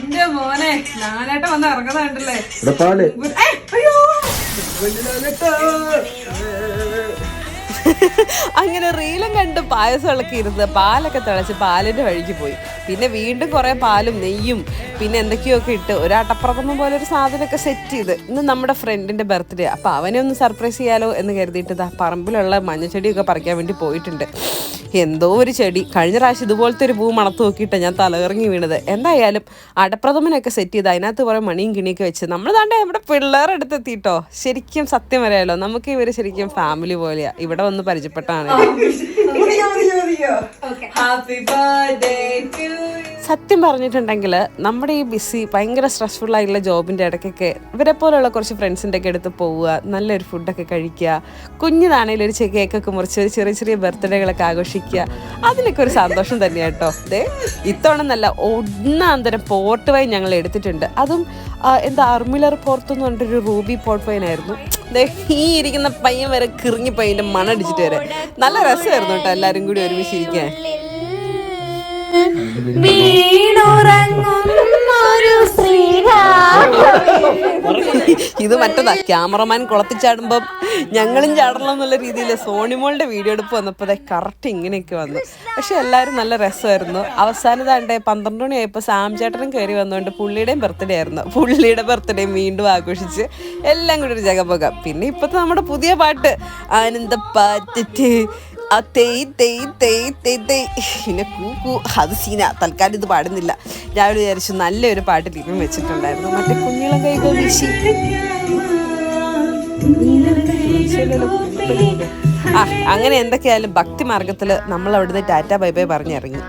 എന്റെ മോനെ നാനായിട്ട് വന്ന് ഇറങ്ങുന്നുണ്ടല്ലേ. അങ്ങനെ റീലും കണ്ട് പായസം ഇളക്കി ഇരുന്ന് പാലൊക്കെ തിളച്ച് പാലിന്റെ വഴിക്ക് പോയി. പിന്നെ വീണ്ടും കുറെ പാലും നെയ്യും പിന്നെ എന്തൊക്കെയൊക്കെ ഇട്ട് ഒരു അട്ടപ്രഥമം പോലെ ഒരു സാധനമൊക്കെ സെറ്റ് ചെയ്ത്. ഇന്ന് നമ്മുടെ ഫ്രണ്ടിന്റെ ബർത്ത്ഡേ, അപ്പൊ അവനെ ഒന്ന് സർപ്രൈസ് ചെയ്യാലോ എന്ന് കരുതിയിട്ട് പറമ്പിലുള്ള മഞ്ഞച്ചെടിയൊക്കെ പറിക്കാൻ വേണ്ടി പോയിട്ടുണ്ട്. എന്തോ ഒരു ചെടി കഴിഞ്ഞ പ്രാവശ്യം ഇതുപോലത്തെ ഒരു പൂ മണത്ത് നോക്കിയിട്ട് ഞാൻ തലകറങ്ങി വീണത്. എന്തായാലും അടപ്രഥമനൊക്കെ സെറ്റ് ചെയ്ത് അതിനകത്ത് കുറെ മണിയും കിണിയൊക്കെ വെച്ച് നമ്മൾ താണ്ടെ നമ്മുടെ പിള്ളേരെടുത്തെത്തിട്ടോ. ശരിക്കും സത്യം പറയാലോ, നമുക്ക് ഇവര് ശരിക്കും ഫാമിലി പോലെയാ. ഇവിടെ വന്ന് പരിചയപ്പെട്ടാണ്. സത്യം പറഞ്ഞിട്ടുണ്ടെങ്കിൽ നമ്മുടെ ഈ ബിസി ഭയങ്കര സ്ട്രെസ്ഫുൾ ആയിട്ടുള്ള ജോബിൻ്റെ ഇടയ്ക്കൊക്കെ ഇവരെ പോലെയുള്ള കുറച്ച് ഫ്രണ്ട്സിൻ്റെ ഒക്കെ അടുത്ത് പോവുക, നല്ലൊരു ഫുഡൊക്കെ കഴിക്കുക, കുഞ്ഞിതാണെങ്കിലും ഒരു കേക്കൊക്കെ മുറിച്ച് ഒരു ചെറിയ ചെറിയ ബർത്ത്ഡേകളൊക്കെ ആഘോഷിക്കുക, അതിനൊക്കെ ഒരു സന്തോഷം തന്നെയാണ് കേട്ടോ. ഇത്തവണ നല്ല ഒന്നാന്തരം പോർട്ട് വൈൻ ഞങ്ങൾ എടുത്തിട്ടുണ്ട്. അതും അർമിലർ പോർത്ത് എന്ന് പറഞ്ഞിട്ടൊരു റൂബി പോർട്ട് വൈൻ ആയിരുന്നു. ഈ ഇരിക്കുന്ന പയ്യൻ വരെ കിറങ്ങി പയ്യൻ്റെ മണടിച്ചിട്ട് വരെ നല്ല രസമായിരുന്നു കേട്ടോ എല്ലാവരും കൂടി ഒരുമിച്ചിരിക്കാൻ. ഇത് മറ്റേതാ ക്യാമറമാൻ കുളത്തിൽ ചാടുമ്പം ഞങ്ങളും ചാടണം എന്നുള്ള രീതിയിൽ സോണിമോളുടെ വീഡിയോ എടുപ്പ് വന്നപ്പോൾ കറക്റ്റ് ഇങ്ങനെയൊക്കെ വന്നു. പക്ഷെ എല്ലാവരും നല്ല രസമായിരുന്നു. അവസാനം താണ്ടെ 12 മണിയായപ്പോൾ സാം ചേട്ടനും കയറി വന്നുകൊണ്ട് പുള്ളിയുടെയും ബർത്ത്ഡേ ആയിരുന്നു. പുള്ളിയുടെ ബർത്ത്ഡേ വീണ്ടും ആഘോഷിച്ച് എല്ലാം കൂടി ഒരു ജഗപൊക. പിന്നെ ഇപ്പോഴത്തെ നമ്മുടെ പുതിയ പാട്ട് ആനന്ദപ്പാറ്റ് പിന്നെ കൂക്കു, അത് സീന. തൽക്കാലം ഇത് പാടുന്നില്ല. ഞാൻ വിചാരിച്ചു നല്ലൊരു പാട്ട് ലിപം വെച്ചിട്ടുണ്ടായിരുന്നു. മറ്റേ കുഞ്ഞിളം കൈകൾ വീശി. അങ്ങനെ എന്തൊക്കെയായാലും ഭക്തി മാർഗത്തിൽ നമ്മൾ അവിടുന്ന് ടാറ്റ ബൈ ബൈ പറഞ്ഞിറങ്ങി.